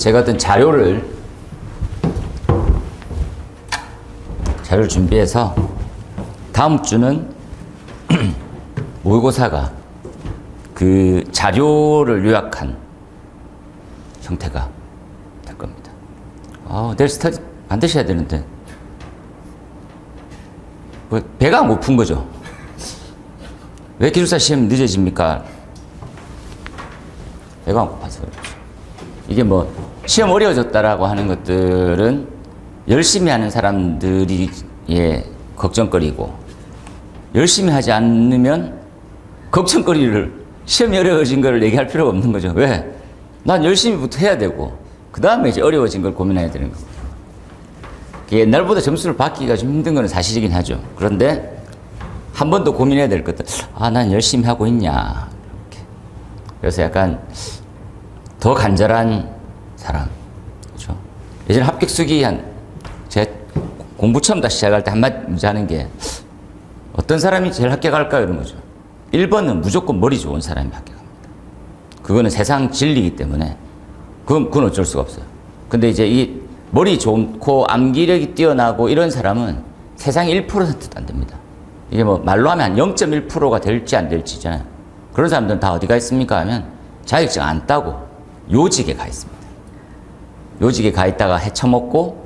제가 어떤 자료를 준비해서 다음 주는 모의고사가 그 자료를 요약한 형태가 될 겁니다. 내일 스터디 반드시 해야 되는데 뭐 배가 안 고픈 거죠. 왜 기술사 시험 늦어집니까? 배가 안 고파서 그렇죠. 이게 뭐 시험 어려워졌다라고 하는 것들은 열심히 하는 사람들이 걱정거리고, 열심히 하지 않으면 걱정거리를, 시험이 어려워진 걸 얘기할 필요가 없는 거죠. 왜? 난 열심히부터 해야 되고 그 다음에 이제 어려워진 걸 고민해야 되는 거고. 옛날보다 점수를 받기가 좀 힘든 건 사실이긴 하죠. 그런데 한 번 더 고민해야 될 것들, 난 열심히 하고 있냐, 이렇게. 그래서 약간 더 간절한 사람, 그렇죠? 예전에 합격수기 제 공부 처음 다시 시작할 때 한마디 문제 하는 게, 어떤 사람이 제일 합격할까요? 이런 거죠. 1번은 무조건 머리 좋은 사람이 합격합니다. 그거는 세상 진리이기 때문에 그건 어쩔 수가 없어요. 근데 이제 이 머리 좋고 암기력이 뛰어나고 이런 사람은 세상 1%도 안 됩니다. 이게 뭐 말로 하면 한 0.1%가 될지 안 될지잖아요. 그런 사람들은 다 어디가 있습니까? 하면 자격증 안 따고 요직에 가 있습니다. 요직에 가 있다가 헤쳐먹고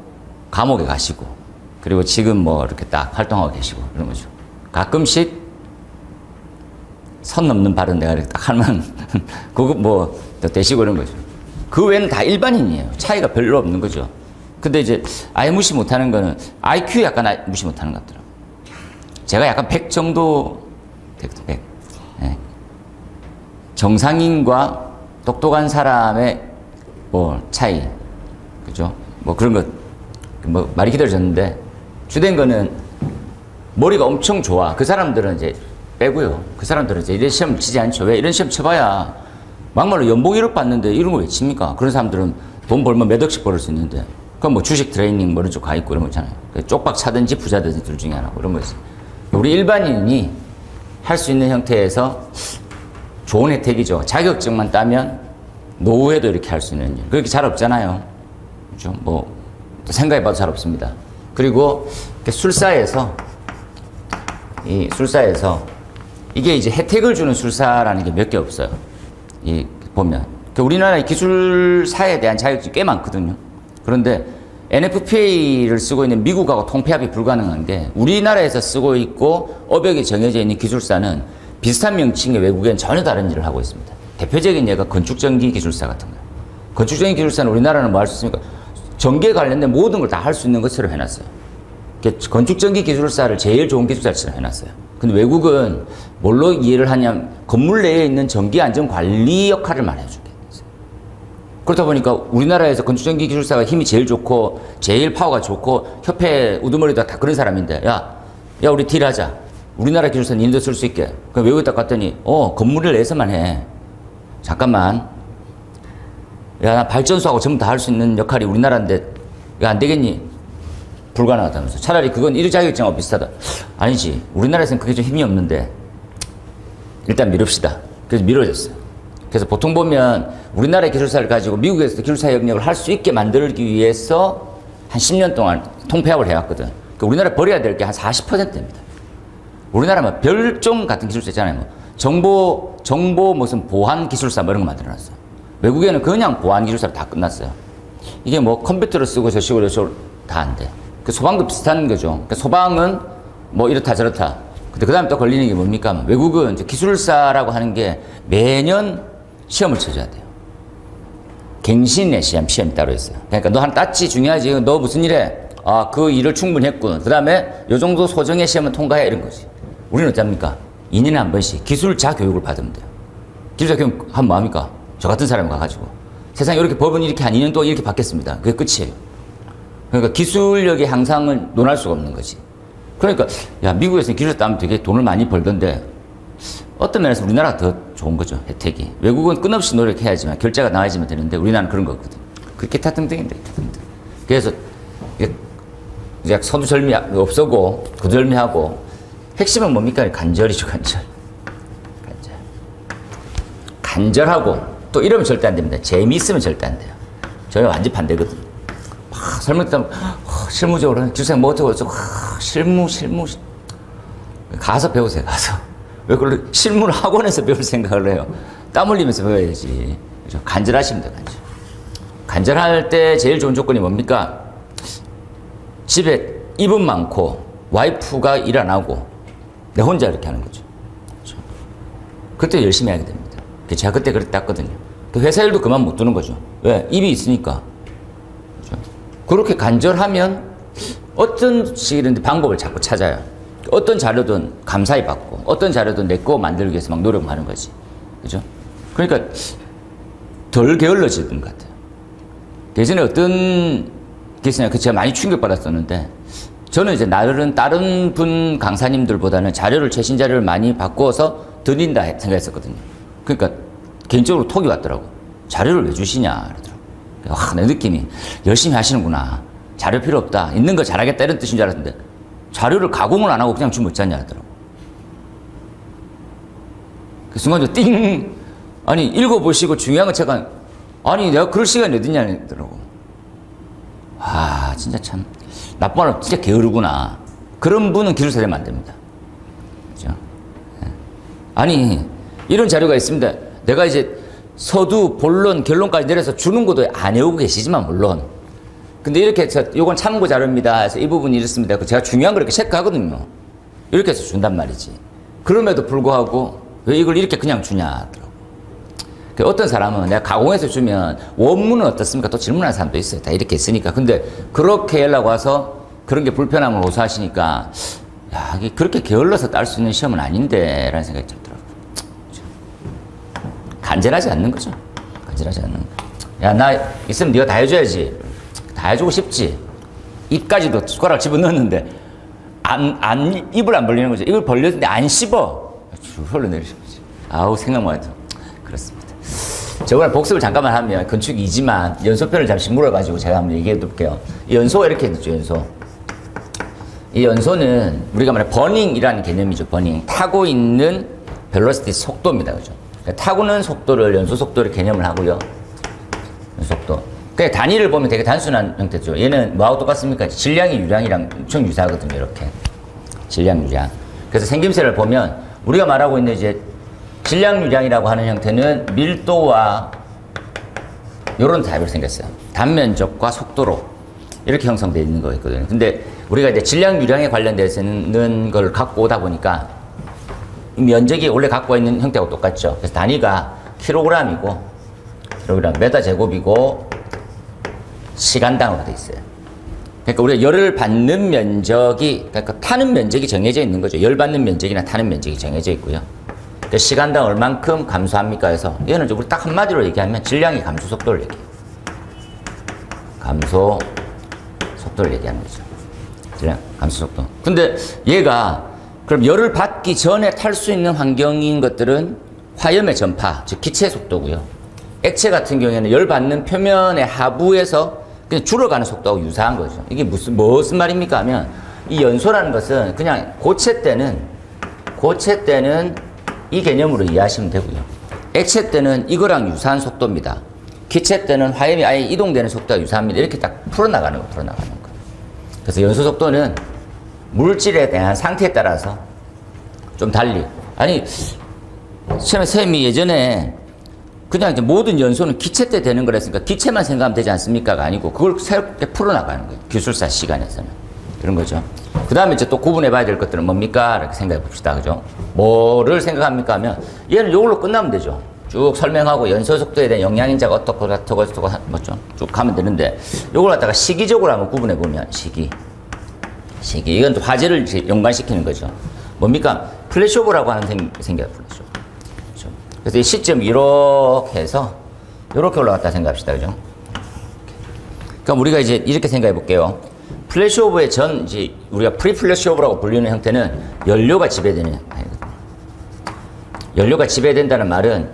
감옥에 가시고, 그리고 지금 뭐 이렇게 딱 활동하고 계시고 그런 거죠. 가끔씩 선 넘는 발은 내가 이렇게 딱 하면 그거 뭐 되시고 그런 거죠. 그 외에는 다 일반인이에요. 차이가 별로 없는 거죠. 근데 이제 아예 무시 못하는 거는 IQ 약간 무시 못하는 것 같더라고요. 제가 약간 100 정도, 100. 네. 정상인과 똑똑한 사람의 뭐 차이, 그죠? 뭐 그런 것, 뭐 말이 기다려졌는데, 주된 거는 머리가 엄청 좋아. 그 사람들은 이제 빼고요. 그 사람들은 이제 이런 시험 치지 않죠. 왜? 이런 시험 쳐봐야 막말로 연봉 1억 받는데 이런 거 왜 칩니까? 그런 사람들은 돈 벌면 몇 억씩 벌을 수 있는데, 그럼 뭐 주식 트레이닝 뭐 이런 쪽 가 있고 이런 거 있잖아요. 쪽박 차든지 부자든지 둘 중에 하나, 이런 거 있어요. 우리 일반인이 할 수 있는 형태에서 좋은 혜택이죠. 자격증만 따면 노후에도 이렇게 할 수 있는 일. 그렇게 잘 없잖아요. 그렇죠? 뭐 생각해봐도 잘 없습니다. 그리고 술사에서 이게 이제 혜택을 주는 술사라는 게 몇 개 없어요. 보면 우리나라의 기술사에 대한 자격증이 꽤 많거든요. 그런데 NFPA를 쓰고 있는 미국하고 통폐합이 불가능한 게, 우리나라에서 쓰고 있고 업역이 정해져 있는 기술사는 비슷한 명칭의 외국엔 전혀 다른 일을 하고 있습니다. 대표적인 예가 건축전기 기술사 같은 거예요. 건축전기 기술사는 우리나라는 뭐 할 수 있습니까? 전기에 관련된 모든 걸 다 할 수 있는 것처럼 해놨어요. 건축전기 기술사를 제일 좋은 기술사처럼 해놨어요. 근데 외국은 뭘로 이해를 하냐면 건물 내에 있는 전기 안전 관리 역할을만 해주게. 그렇다 보니까 우리나라에서 건축전기 기술사가 힘이 제일 좋고 제일 파워가 좋고 협회 우두머리도 다 그런 사람인데, 야 우리 딜하자. 우리나라 기술사 니네도 쓸 수 있게. 그럼 외국에 딱 갔더니 건물을 내서만 해. 잠깐만. 야, 나 발전소하고 전부 다 할 수 있는 역할이 우리나라인데 왜 안 되겠니? 불가능하다면서. 차라리 그건 일 자격증하고 비슷하다. 아니지. 우리나라에서는 그게 좀 힘이 없는데 일단 미룹시다. 그래서 미뤄졌어요. 그래서 보통 보면 우리나라의 기술사를 가지고 미국에서도 기술사 영역을 할 수 있게 만들기 위해서 한 10년 동안 통폐합을 해왔거든. 그러니까 우리나라 버려야 될 게 한 40%입니다. 우리나라는 별종 같은 기술사 있잖아요. 뭐 정보 무슨 보안 기술사 뭐 이런 거 만들어놨어요. 외국에는 그냥 보안 기술사로 다 끝났어요. 이게 뭐 컴퓨터를 쓰고 저식으로 다 안 돼. 그 소방도 비슷한 거죠. 그러니까 소방은 뭐 이렇다 저렇다. 근데 그 다음에 또 걸리는 게 뭡니까? 외국은 이제 기술사라고 하는 게 매년 시험을 쳐줘야 돼요. 갱신의 시험이 따로 있어요. 그러니까 너 하나 땄지, 중요하지. 너 무슨 일해? 그 일을 충분히 했군. 그 다음에 요 정도 소정의 시험은 통과해, 이런 거지. 우리는 어쩝니까? 2년에 한 번씩 기술자 교육을 받으면 돼요. 기술자 교육 하면 뭐합니까? 저 같은 사람이 가가지고 세상에 이렇게 법은 이렇게 한 2년 동안 이렇게 바뀌었습니다. 그게 끝이에요. 그러니까 기술력의 향상은 논할 수가 없는 거지. 그러니까 야, 미국에서는 기술 따면 되게 돈을 많이 벌던데 어떤 면에서 우리나라가 더 좋은 거죠. 혜택이. 외국은 끝없이 노력해야지만 결제가 나와야지만 되는데 우리나라는 그런 거 없거든. 그게 기타등등인데, 기타등등. 그래서 이제 서두절미 없어고 구절미하고, 핵심은 뭡니까? 간절이죠. 간절하고, 또 이러면 절대 안 됩니다. 재미있으면 절대 안 돼요. 저는 완전 반대거든. 막 설명했다면 실무적으로는 기술사가 뭐 어쩌고 저쩌고 실무 가서 배우세요. 가서 왜 그걸 실무를 학원에서 배울 생각을 해요. 땀 흘리면서 배워야지. 그죠? 간절하시면 돼요. 간절할 때 제일 좋은 조건이 뭡니까? 집에 입은 많고 와이프가 일 안 하고 내 혼자 이렇게 하는 거죠. 그렇죠? 그때 열심히 하게 됩니다. 제가 그때 그랬거든요. 그 회사 일도 그만 못 두는 거죠. 왜? 입이 있으니까. 그렇죠? 그렇게 간절하면 어떤 식이든지 방법을 자꾸 찾아요. 어떤 자료든 감사히 받고 어떤 자료든 내 거 만들기 위해서 막 노력하는 거지. 그죠? 그러니까 덜 게을러지는 것 같아요. 예전에 어떤 기사냐, 제가 많이 충격받았었는데 저는 이제 다른 분 강사님들보다는 자료를 최신 자료를 많이 바꾸어서 드린다 생각했었거든요. 그러니까 개인적으로 톡이 왔더라고. 자료를 왜 주시냐 그러더라고. 내 느낌이 열심히 하시는구나. 자료 필요 없다. 있는 거 잘하겠다 이런 뜻인 줄 알았는데 자료를 가공을 안 하고 그냥 주면 어쩌냐 하더라고. 그 순간 띵! 아니 읽어보시고 중요한 건 제가 아니 내가 그럴 시간이 어딨냐 하더라고. 아 진짜 참 나쁜 말로 진짜 게으르구나. 그런 분은 기술사 되면 안 됩니다. 그죠? 아니 이런 자료가 있습니다. 내가 이제 서두, 본론, 결론까지 내려서 주는 것도 안 해오고 계시지만 물론 근데 이렇게 해서 이건 참고 자료입니다 해서 이 부분이 이렇습니다. 제가 중요한 걸 이렇게 체크하거든요. 이렇게 해서 준단 말이지. 그럼에도 불구하고 왜 이걸 이렇게 그냥 주냐 하더라고. 어떤 사람은 내가 가공해서 주면 원문은 어떻습니까? 또 질문하는 사람도 있어요. 다 이렇게 있으니까. 근데 그렇게 연락 와서 그런 게 불편함을 호소하시니까 야, 이게 그렇게 게을러서 딸 수 있는 시험은 아닌데 라는 생각이 들더라고요. 간절하지 않는 거죠. 간절하지 않는 거. 야, 나 있으면 네가 다 해줘야지. 다 해주고 싶지. 입까지도 숟가락 집어넣었는데 입을 안 벌리는 거죠. 입을 벌렸는데 안 씹어. 줄 흘러내리는 거지. 아우 생각만 해도 그렇습니다. 저번에 복습을 잠깐만 하면 건축이지만 연소편을 잠시 물어가지고 제가 한번 얘기해 볼게요. 이 연소가 이렇게 있죠. 연소. 이 연소는 우리가 말해 버닝이라는 개념이죠. 버닝. 타고 있는 벨로시티 속도입니다. 그죠? 그러니까 타고는 속도를 연소 속도를 개념을 하고요. 연속도. 그냥 단위를 보면 되게 단순한 형태죠. 얘는 뭐하고 똑같습니까? 질량이 유량이랑 엄청 유사하거든요. 이렇게. 질량 유량. 그래서 생김새를 보면 우리가 말하고 있는 이제 질량 유량이라고 하는 형태는 밀도와 이런 타입으로 생겼어요. 단면적과 속도로 이렇게 형성되어 있는 거거든요. 근데 우리가 이제 질량 유량에 관련돼서는 걸 갖고 오다 보니까 이 면적이 원래 갖고 있는 형태하고 똑같죠. 그래서 단위가 킬로그램이고 메타 제곱이고 시간당으로 되어 있어요. 그러니까 우리가 열을 받는 면적이 그러니까 타는 면적이 정해져 있는 거죠. 열 받는 면적이나 타는 면적이 정해져 있고요. 그 시간당 얼만큼 감소합니까 해서 얘는 우리 딱 한마디로 얘기하면 질량의 감소 속도를 얘기해요. 감소 속도를 얘기하는 거죠. 질량 감소 속도. 근데 얘가 그럼 열을 받기 전에 탈 수 있는 환경인 것들은 화염의 전파, 즉 기체 속도고요. 액체 같은 경우에는 열 받는 표면의 하부에서 그냥 줄어가는 속도하고 유사한 거죠. 이게 무슨 말입니까 하면 이 연소라는 것은 그냥 고체 때는 이 개념으로 이해하시면 되고요. 액체 때는 이거랑 유사한 속도입니다. 기체 때는 화염이 아예 이동되는 속도가 유사합니다. 이렇게 딱 풀어나가는 거. 그래서 연소 속도는 물질에 대한 상태에 따라서 좀 달리. 아니, 쌤이 예전에 그냥 이제 모든 연소는 기체 때 되는 거랬으니까 기체만 생각하면 되지 않습니까가 아니고 그걸 새롭게 풀어나가는 거예요. 기술사 시간에서는. 그런 거죠. 그 다음에 이제 또 구분해 봐야 될 것들은 뭡니까? 이렇게 생각해 봅시다. 그죠? 뭐를 생각합니까? 하면 얘는 이걸로 끝나면 되죠. 쭉 설명하고 연소 속도에 대한 영향인자가 어떻고 뭐죠? 쭉 가면 되는데 이걸 갖다가 시기적으로 한번 구분해 보면 시기. 이건 또 화제를 연관시키는 거죠. 뭡니까? 플래시오버라고 하는 생겨요. 플래시오버. 그렇죠? 그래서 이 시점 이렇게 해서 이렇게 올라갔다 생각합시다. 그죠? 그럼 우리가 이제 이렇게 생각해 볼게요. 플래시오버의 이제 우리가 프리플래시오버라고 불리는 형태는 연료가 지배되는 형태거든요. 연료가 지배된다는 말은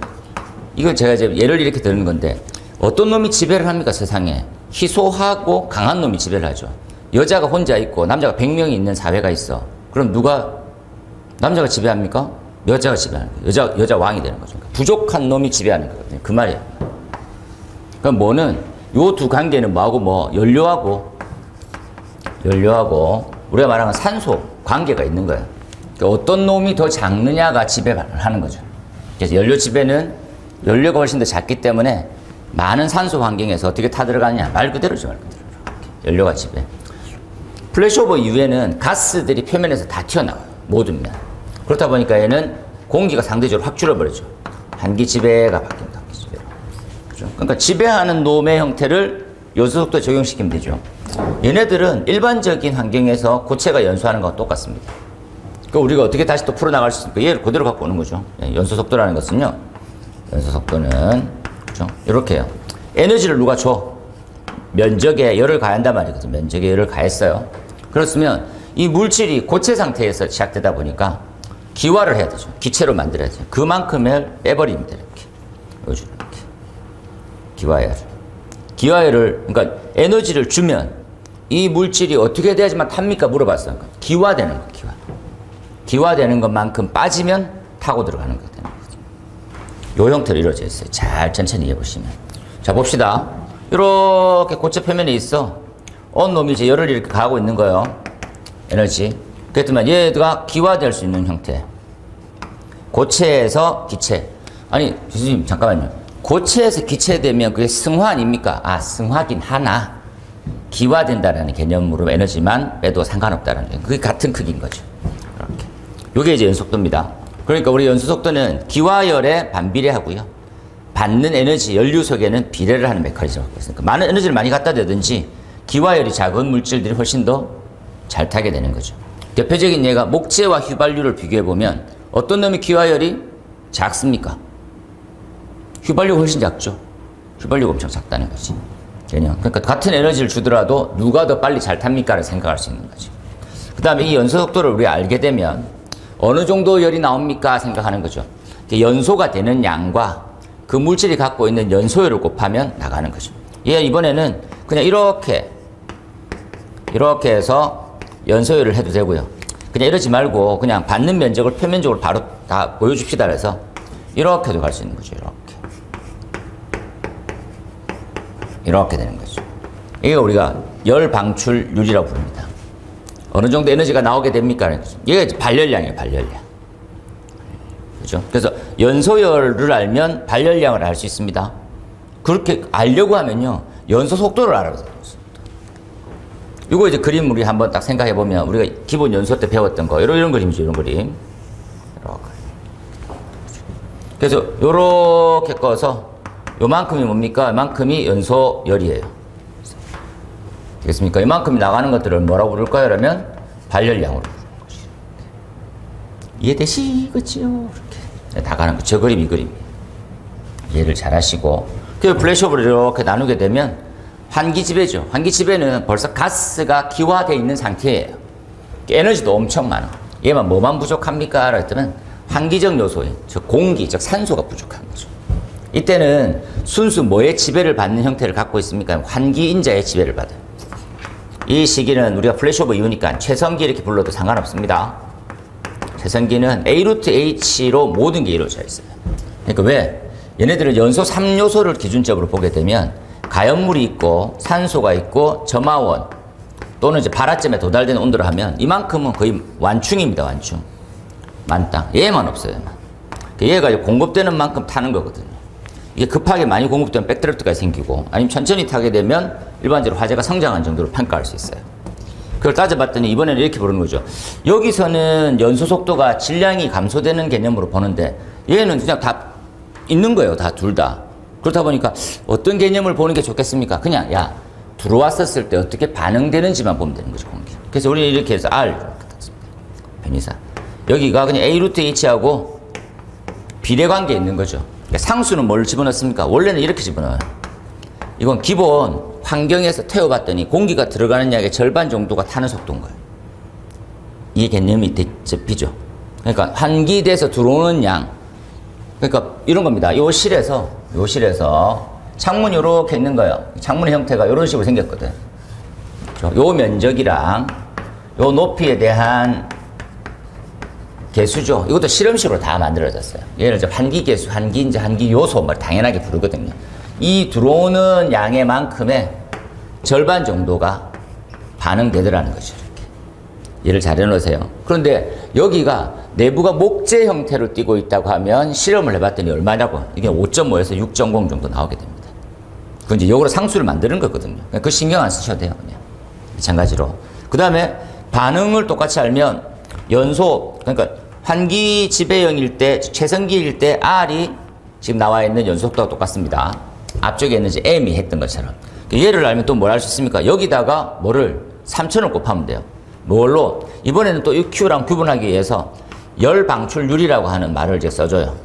이건 제가 이제 예를 이렇게 드는 건데 어떤 놈이 지배를 합니까? 세상에 희소하고 강한 놈이 지배를 하죠. 여자가 혼자 있고 남자가 100명이 있는 사회가 있어. 그럼 남자가 지배합니까? 여자가 지배하는 거예요. 여자 왕이 되는 거죠. 부족한 놈이 지배하는 거거든요. 그 말이에요. 그럼 뭐는 요 두 관계는 뭐하고 연료하고 우리가 말하는 산소 관계가 있는 거예요. 그러니까 어떤 놈이 더 작느냐가 지배하는 거죠. 그래서 연료 지배는 연료가 훨씬 더 작기 때문에 많은 산소 환경에서 어떻게 타들어가느냐. 말 그대로죠. 말 그대로. 연료가 지배. 플래시오버 이후에는 가스들이 표면에서 다 튀어나와요. 모든 면. 그렇다 보니까 얘는 공기가 상대적으로 확 줄어버리죠. 한기 지배가 바뀝니다. 한기 지배로. 그렇죠? 그러니까 지배하는 놈의 형태를 연소속도에 적용시키면 되죠. 얘네들은 일반적인 환경에서 고체가 연소하는 것과 똑같습니다. 그러니까 우리가 어떻게 다시 또 풀어나갈 수 있을까? 얘를 그대로 갖고 오는 거죠. 연소속도라는 것은요. 연소속도는 그렇죠? 이렇게요. 에너지를 누가 줘? 면적에 열을 가한단 말이거든요. 면적에 열을 가했어요. 그렇으면 이 물질이 고체 상태에서 시작되다 보니까 기화를 해야 되죠. 기체로 만들어야죠. 그만큼을 빼버립니다. 이렇게. 이렇게. 기화열을, 그러니까 에너지를 주면 이 물질이 어떻게 돼야지만 탑니까? 물어봤어요. 그러니까 기화되는 거, 기화되는 것만큼 빠지면 타고 들어가는 거 되는 거죠. 요 형태로 이루어져 있어요. 잘 천천히 해보시면. 자, 봅시다. 이렇게 고체 표면에 있어. 어느 놈이 이제 열을 이렇게 가하고 있는 거예요. 에너지. 그렇지만 얘가 기화될 수 있는 형태. 고체에서 기체. 아니, 교수님, 잠깐만요. 고체에서 기체되면 그게 승화 아닙니까? 아, 승화긴 하나. 기화된다라는 개념으로 에너지만 빼도 상관없다라는 게. 그게 같은 크기인 거죠. 이렇게. 요게 이제 연속도입니다. 그러니까 우리 연소속도는 기화열에 반비례하고요. 받는 에너지, 연료 속에는 비례를 하는 메커니즘을 갖고 있으니까 많은 에너지를 많이 갖다 대든지 기화열이 작은 물질들이 훨씬 더 잘 타게 되는 거죠. 대표적인 예가 목재와 휘발유를 비교해보면 어떤 놈이 기화열이 작습니까? 휘발유가 훨씬 작죠. 휘발유가 엄청 작다는 거지. 그러니까 같은 에너지를 주더라도 누가 더 빨리 잘 탑니까를 생각할 수 있는 거죠. 그 다음에 이 연소속도를 우리가 알게 되면 어느 정도 열이 나옵니까 생각하는 거죠. 연소가 되는 양과 그 물질이 갖고 있는 연소열을 곱하면 나가는 거죠. 얘 이번에는 그냥 이렇게 해서 연소열을 해도 되고요. 그냥 이러지 말고 그냥 받는 면적을 표면적으로 바로 다 보여줍시다 그래서 이렇게도 갈 수 있는 거죠. 이렇게 되는 거죠. 이게 우리가 열 방출률이라고 부릅니다. 어느 정도 에너지가 나오게 됩니까? 이게 발열량이에요. 발열량. 그렇죠? 그래서 연소열을 알면 발열량을 알 수 있습니다. 그렇게 알려고 하면요. 연소 속도를 알아야 돼요. 이거 이제 그림 우리 한번 딱 생각해 보면 우리가 기본 연소 때 배웠던 거 이런 그림이죠. 이런 그림. 이렇게. 그래서 요렇게 꺼서 요만큼이 뭡니까? 이만큼이 연소열이에요. 되겠습니까? 이만큼이 나가는 것들을 뭐라고 부를까요? 그러면 발열량으로 부르는 거죠. 이해되시겠죠? 이렇게 다 가는 거. 저 그림 이 그림. 이해를 잘 하시고 그 플래시오버를 이렇게 나누게 되면 환기지배죠. 환기지배는 벌써 가스가 기화되어 있는 상태예요. 에너지도 엄청 많아. 얘만 뭐만 부족합니까? 그랬더니 환기적 요소인 즉 공기, 즉 산소가 부족한 거죠. 이때는 순수 뭐의 지배를 받는 형태를 갖고 있습니까? 환기인자의 지배를 받아요. 이 시기는 우리가 플래시오버 이후니까 최성기 이렇게 불러도 상관없습니다. 최성기는 A√H로 모든 게 이루어져 있어요. 그러니까 왜? 얘네들은 연소 3요소를 기준적으로 보게 되면 가연물이 있고 산소가 있고 점화원 또는 이제 발화점에 도달되는 온도를 하면 이만큼은 거의 완충입니다. 완충. 만땅. 얘만 없어요. 얘만. 얘가 공급되는 만큼 타는 거거든요. 이게 급하게 많이 공급되면 백드래프트가 생기고 아니면 천천히 타게 되면 일반적으로 화재가 성장한 정도로 평가할 수 있어요. 그걸 따져봤더니 이번에는 이렇게 부르는 거죠. 여기서는 연소 속도가 질량이 감소되는 개념으로 보는데 얘는 그냥 다 있는 거예요. 다 둘 다. 그렇다 보니까 어떤 개념을 보는 게 좋겠습니까? 그냥 야 들어왔었을 때 어떻게 반응되는지만 보면 되는 거죠. 공기. 그래서 우리는 이렇게 해서 R 이렇게 땄습니다. 변이사. 여기가 그냥 A√H하고 비례관계에 있는 거죠. 그러니까 상수는 뭘 집어넣습니까? 원래는 이렇게 집어넣어요. 이건 기본 환경에서 태워봤더니 공기가 들어가는 양의 절반 정도가 타는 속도인 거예요. 이 개념이 접히죠. 그러니까 환기돼서 들어오는 양. 그러니까 이런 겁니다. 요 실에서 창문이 이렇게 있는 거예요. 창문의 형태가 이런 식으로 생겼거든. 요 면적이랑 요 높이에 대한 개수죠. 이것도 실험식으로 다 만들어졌어요. 얘를 이제 환기개수, 환기인자, 환기요소 뭐 당연하게 부르거든요. 이 들어오는 양의 만큼의 절반 정도가 반응되더라는 거죠. 이렇게. 얘를 잘 해놓으세요. 그런데 여기가 내부가 목재 형태로 띄고 있다고 하면 실험을 해봤더니 얼마냐고. 이게 5.5에서 6.0 정도 나오게 됩니다. 그건 이제 요거로 상수를 만드는 거거든요. 그 신경 안 쓰셔도 돼요. 그냥. 마찬가지로. 그 다음에 반응을 똑같이 알면 연소, 그러니까 환기 지배형일 때, 최성기일 때 R이 지금 나와 있는 연소 속도가 똑같습니다. 앞쪽에 있는 이제 M이 했던 것처럼. 얘를 알면 또 뭘 할 수 있습니까? 여기다가 뭐를 3000을 곱하면 돼요. 뭘로? 이번에는 또 이 Q랑 구분하기 위해서 열 방출률이라고 하는 말을 이제 써줘요.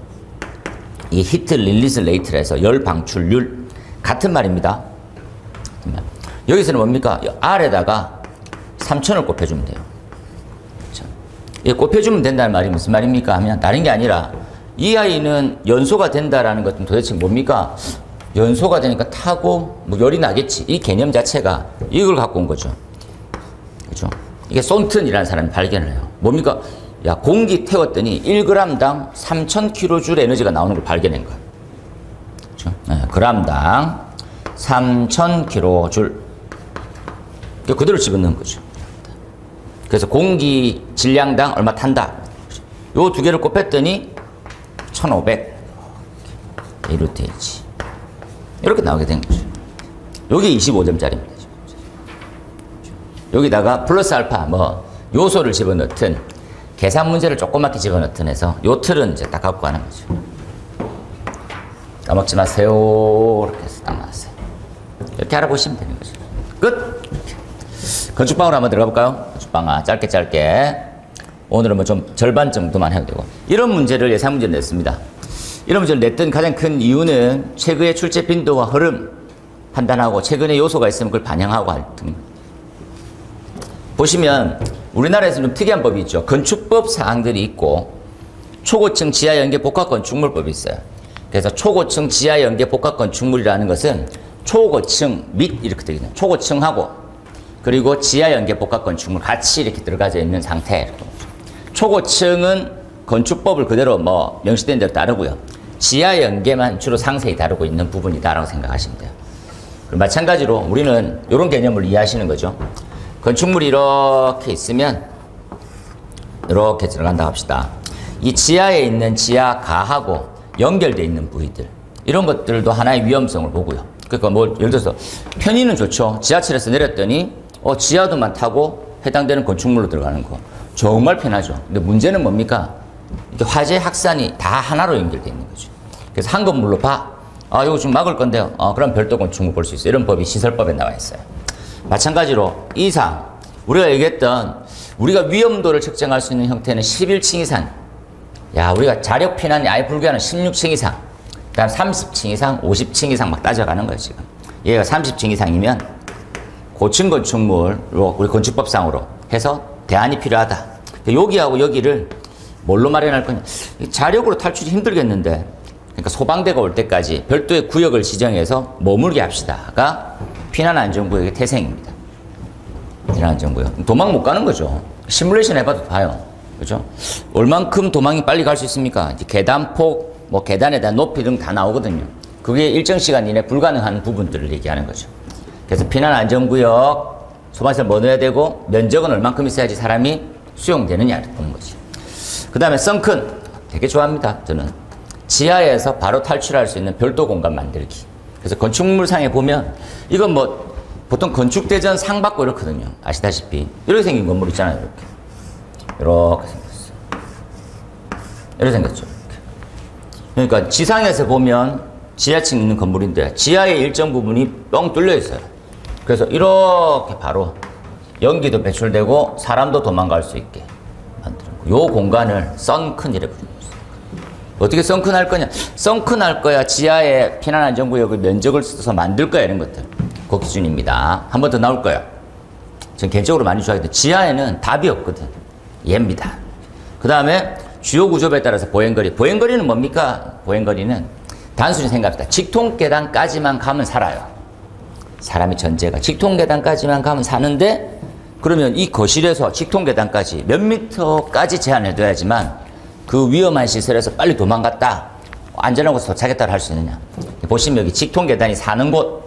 이 히트 릴리즈 레이트에서 열 방출률 같은 말입니다. 여기서는 뭡니까? R에다가 3000을 곱해주면 돼요. 그렇죠? 곱해주면 된다는 말이 무슨 말입니까? 하면 다른 게 아니라 이 아이는 연소가 된다라는 것은 도대체 뭡니까? 연소가 되니까 타고 뭐 열이 나겠지. 이 개념 자체가 이걸 갖고 온 거죠. 그렇죠? 이게 손튼이라는 사람이 발견을 해요. 뭡니까? 야, 공기 태웠더니 1g당 3000kJ 에너지가 나오는 걸 발견한 거예요. 그렇죠? 네, g당 3000kJ. 그대로 집어넣은 거죠. 그래서 공기 질량당 얼마 탄다. 요 두 개를 곱했더니 1500 AH. 이렇게 나오게 된 거죠. 여기 25점짜리입니다. 여기다가 플러스 알파 뭐 요소를 집어넣든 계산 문제를 조그맣게 집어넣든 해서 요 틀은 이제 딱 갖고 가는 거죠. 까먹지 마세요. 이렇게 해서 딱 나왔어요. 이렇게 알아보시면 되는 거죠. 끝! 건축방으로 한번 들어가 볼까요? 건축방아 짧게 오늘은 뭐 좀 절반 정도만 해도 되고. 이런 문제를 예상 문제를 냈습니다. 이런 문제를 냈던 가장 큰 이유는 최근의 출제 빈도와 흐름 판단하고 최근의 요소가 있으면 그걸 반영하고 할 등. 보시면 우리나라에서 좀 특이한 법이 있죠. 건축법 사항들이 있고 초고층 지하 연계 복합 건축물법이 있어요. 그래서 초고층 지하 연계 복합 건축물이라는 것은 초고층 및 이렇게 되어 있는 초고층하고 그리고 지하 연계 복합 건축물 같이 이렇게 들어가져 있는 상태. 초고층은 건축법을 그대로 뭐 명시된 대로 따르고요. 지하 연계만 주로 상세히 다루고 있는 부분이다라고 생각하시면 돼요. 마찬가지로 우리는 이런 개념을 이해하시는 거죠. 건축물이 이렇게 있으면 이렇게 들어간다 합시다. 이 지하에 있는 지하가하고 연결되어 있는 부위들 이런 것들도 하나의 위험성을 보고요. 그러니까 뭐 예를 들어서 편의는 좋죠. 지하철에서 내렸더니 지하도만 타고 해당되는 건축물로 들어가는 거 정말 편하죠. 근데 문제는 뭡니까? 이게 화재 확산이 다 하나로 연결되어 있는 거죠. 그래서 한 건물로 봐. 이거 좀 막을 건데요. 그럼 별도 건축물 볼 수 있어요. 이런 법이 시설법에 나와 있어요. 마찬가지로 이상 우리가 얘기했던 우리가 위험도를 측정할 수 있는 형태는 11층 이상. 야, 우리가 자력 피난이 아예 불가하는 16층 이상. 그다음 30층 이상, 50층 이상 막 따져가는 거예요, 지금. 얘가 30층 이상이면 고층 건축물로 우리 건축법상으로 해서 대안이 필요하다. 여기하고 여기를 뭘로 마련할 거냐? 자력으로 탈출이 힘들겠는데, 그러니까 소방대가 올 때까지 별도의 구역을 지정해서 머물게 합시다가 피난안전구역의 태생입니다. 피난안전구역. 도망 못 가는 거죠. 시뮬레이션 해봐도 봐요. 그죠? 얼만큼 도망이 빨리 갈 수 있습니까? 이제 계단폭, 뭐 계단에 대한 높이 등 다 나오거든요. 그게 일정 시간 이내 불가능한 부분들을 얘기하는 거죠. 그래서 피난안전구역, 소방시설 뭐 넣어야 되고, 면적은 얼만큼 있어야지 사람이 수용되느냐를 보는 거죠. 그 다음에 썬큰, 되게 좋아합니다, 저는. 지하에서 바로 탈출할 수 있는 별도 공간 만들기. 그래서 건축물상에 보면, 이건 뭐, 보통 건축대전 상 받고 이렇거든요. 아시다시피. 이렇게 생긴 건물 있잖아요, 이렇게. 이렇게 생겼어. 이렇게 생겼죠. 이렇게. 그러니까 지상에서 보면 지하층 있는 건물인데, 지하의 일정 부분이 뻥 뚫려 있어요. 그래서 이렇게 바로 연기도 배출되고, 사람도 도망갈 수 있게. 요 공간을 썬큰이라고 부릅니다. 어떻게 썬큰 할 거냐? 썬큰 할 거야. 지하에 피난안전구역의 면적을 써서 만들 거야. 이런 것들. 그 기준입니다. 한 번 더 나올 거야. 전 개인적으로 많이 좋아하거든요. 지하에는 답이 없거든. 얘입니다. 그 다음에 주요 구조부에 따라서 보행거리. 보행거리는 뭡니까? 보행거리는 단순히 생각합니다. 직통계단까지만 가면 살아요. 사람이 전제가. 직통계단까지만 가면 사는데 그러면 이 거실에서 직통계단까지 몇 미터까지 제한해둬야지만 그 위험한 시설에서 빨리 도망갔다. 안전한 곳에 도착했다를 할 수 있느냐. 보시면 여기 직통 계단이 사는 곳,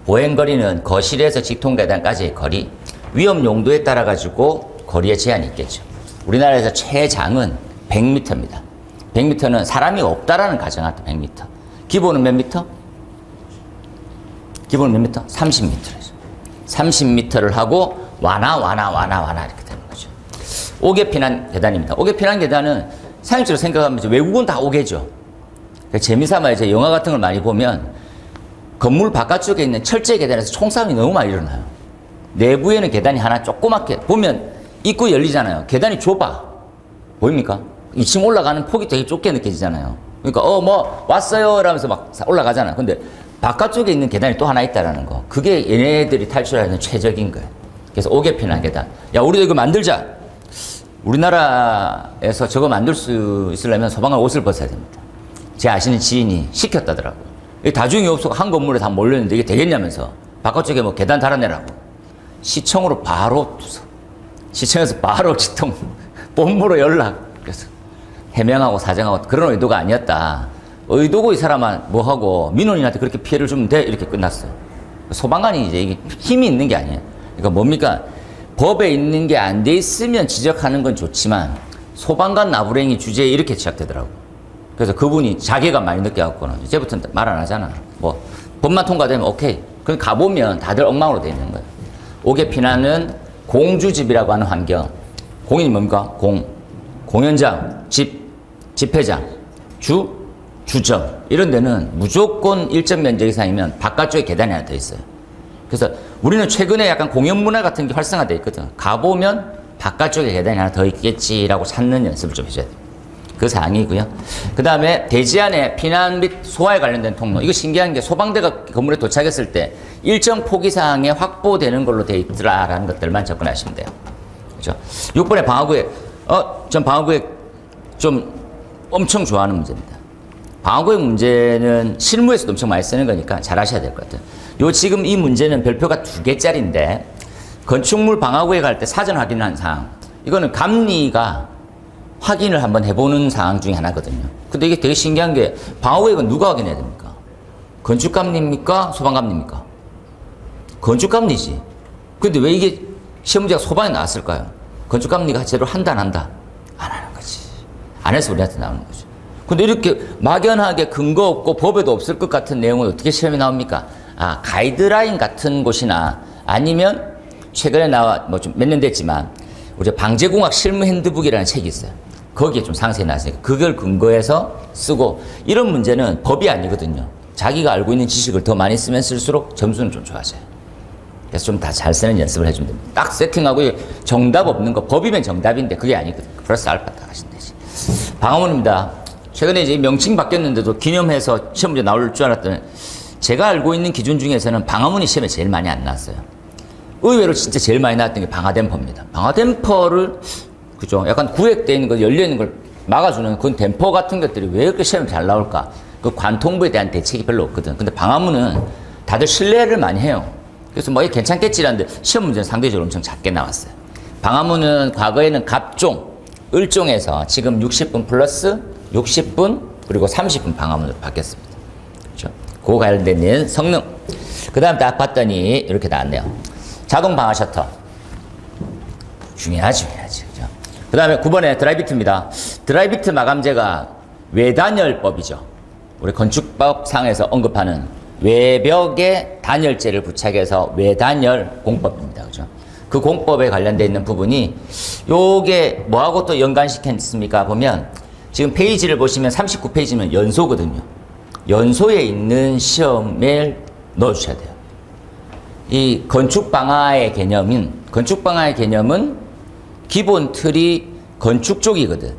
보행거리는 거실에서 직통 계단까지의 거리, 위험 용도에 따라 가지고 거리에 제한이 있겠죠. 우리나라에서 최장은 100m입니다. 100m는 사람이 없다라는 가정할 때 100m. 기본은 몇 미터? 기본은 몇 미터? 30m죠. 30m를 하고 완화 이렇게 되는 거죠. 옥외 피난 계단입니다. 옥외 피난 계단은 사용적으로 생각하면 이제 외국은 다 옥외죠. 그러니까 재미삼아 이제 영화 같은 걸 많이 보면 건물 바깥쪽에 있는 철제 계단에서 총싸움이 너무 많이 일어나요. 내부에는 계단이 하나 조그맣게 보면 입구 열리잖아요. 계단이 좁아. 보입니까? 2층 올라가는 폭이 되게 좁게 느껴지잖아요. 그러니까 뭐 왔어요 이러면서 막 올라가잖아. 근데 바깥쪽에 있는 계단이 또 하나 있다라는 거. 그게 얘네들이 탈출하는 최적인 거예요. 그래서 옥외 피난 계단. 야, 우리도 이거 만들자. 우리나라에서 저거 만들 수 있으려면 소방관 옷을 벗어야 됩니다. 제 아시는 지인이 시켰다더라고요. 다중이 없어서 한 건물에 다 몰렸는데 이게 되겠냐면서 바깥쪽에 뭐 계단 달아내라고. 시청으로 바로 투서. 시청에서 바로 직통 본부로 연락. 그래서 해명하고 사정하고 그런 의도가 아니었다. 의도고 이 사람은 뭐하고 민원인한테 그렇게 피해를 주면 돼? 이렇게 끝났어요. 소방관이 이제 이게 힘이 있는 게 아니에요. 그러니까 뭡니까? 법에 있는 게 안 돼 있으면 지적하는 건 좋지만 소방관 나부랭이 주제에 이렇게 시작되더라고요. 그래서 그분이 자괴가 많이 느껴갖고는 이제부터는 말 안 하잖아. 뭐 법만 통과되면 오케이. 그럼 가보면 다들 엉망으로 돼 있는 거예요. 옥외 피난은 공주집이라고 하는 환경. 공인이 뭡니까? 공연장, 집회장, 주점 이런 데는 무조건 일정 면적 이상이면 바깥쪽에 계단이 하나 더 있어요. 그래서 우리는 최근에 약간 공연 문화 같은 게 활성화되어 있거든. 가보면 바깥쪽에 계단이 하나 더 있겠지라고 찾는 연습을 좀 해줘야 돼요. 그 사항이고요. 그 다음에 대지 안에 피난 및 소화에 관련된 통로. 이거 신기한 게 소방대가 건물에 도착했을 때 일정 포기 사항에 확보되는 걸로 되어 있더라라는 것들만 접근하시면 돼요. 그렇죠? 6번에 방화구획. 전 방화구획 좀 엄청 좋아하는 문제입니다. 방화구획 문제는 실무에서도 엄청 많이 쓰는 거니까 잘 하셔야 될 것 같아요. 지금 이 문제는 별표가 2개짜리인데 건축물 방화구획 할 때 사전 확인한 사항. 이거는 감리가 확인을 한번 해보는 사항 중에 하나거든요. 근데 이게 되게 신기한 게 방화구획은 누가 확인해야 됩니까? 건축감리입니까? 소방감리입니까? 건축감리지. 근데 왜 이게 시험 문제가 소방에 나왔을까요? 건축감리가 제대로 한다 안 한다? 안 하는 거지. 안 해서 우리한테 나오는 거죠. 근데 이렇게 막연하게 근거 없고 법에도 없을 것 같은 내용은 어떻게 시험에 나옵니까? 가이드라인 같은 곳이나 아니면 최근에 나와 뭐 좀 몇 년 됐지만 우리 방재공학 실무 핸드북이라는 책이 있어요. 거기에 좀 상세히 나왔으니까 그걸 근거해서 쓰고 이런 문제는 법이 아니거든요. 자기가 알고 있는 지식을 더 많이 쓰면 쓸수록 점수는 좀 좋아져요. 그래서 좀 다 잘 쓰는 연습을 해주면 됩니다. 딱 세팅하고 정답 없는 거 법이면 정답인데 그게 아니거든요. 플러스 알파 딱 하시면 되지. 방화문입니다. 최근에 이제 명칭 바뀌었는데도 기념해서 시험 문제 나올 줄 알았더니 제가 알고 있는 기준 중에서는 방화문이 시험에 제일 많이 안 나왔어요. 의외로 진짜 제일 많이 나왔던 게 방화댐퍼입니다. 방화댐퍼를 그죠? 약간 구획되어 있는 거 열려 있는 걸 막아주는 그런 댐퍼 같은 것들이 왜 이렇게 시험에 잘 나올까? 그 관통부에 대한 대책이 별로 없거든. 근데 방화문은 다들 신뢰를 많이 해요. 그래서 뭐 이게 괜찮겠지라는데 시험 문제는 상대적으로 엄청 작게 나왔어요. 방화문은 과거에는 갑종, 을종에서 지금 60분 플러스 60분 그리고 30분 방화문으로 바뀌었습니다. 그렇죠? 그거 관련된 성능. 그 다음 딱 봤더니 이렇게 나왔네요. 자동 방화 셔터. 중요하지. 그죠? 그 다음에 9번에 드라이비트입니다. 드라이비트 마감재가 외단열법이죠. 우리 건축법상에서 언급하는 외벽에 단열재를 부착해서 외단열 공법입니다. 그죠? 그 공법에 관련되어 있는 부분이 요게 뭐하고 또 연관시켰습니까? 보면 지금 페이지를 보시면 39페이지면 연소거든요. 연소에 있는 시험에 넣어주셔야 돼요. 이 건축방화의 개념은 기본 틀이 건축 쪽이거든.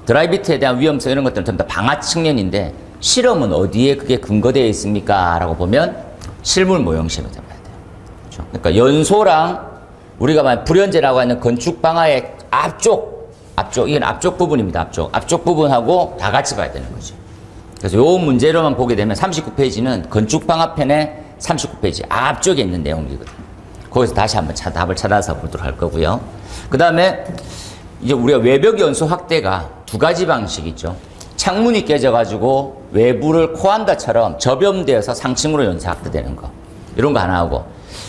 드라이비트에 대한 위험성 이런 것들은 전부 다 방화 측면인데 실험은 어디에 그게 근거되어 있습니까? 라고 보면 실물 모형 시험에 들어가야 돼요. 그렇죠? 그러니까 연소랑 우리가 말 불연제라고 하는 건축방화의 이건 앞쪽 부분입니다. 앞쪽 부분하고 다 같이 봐야 되는 거죠. 그래서 요 문제로만 보게 되면 39페이지는 건축방화편의 39페이지 앞쪽에 있는 내용이거든요. 거기서 다시 한번 답을 찾아서 보도록 할 거고요. 그 다음에 이제 우리가 외벽 연소 확대가 두 가지 방식이 있죠. 창문이 깨져가지고 외부를 코안다처럼 접염되어서 상층으로 연쇄 확대되는 거. 이런 거 하나 하고,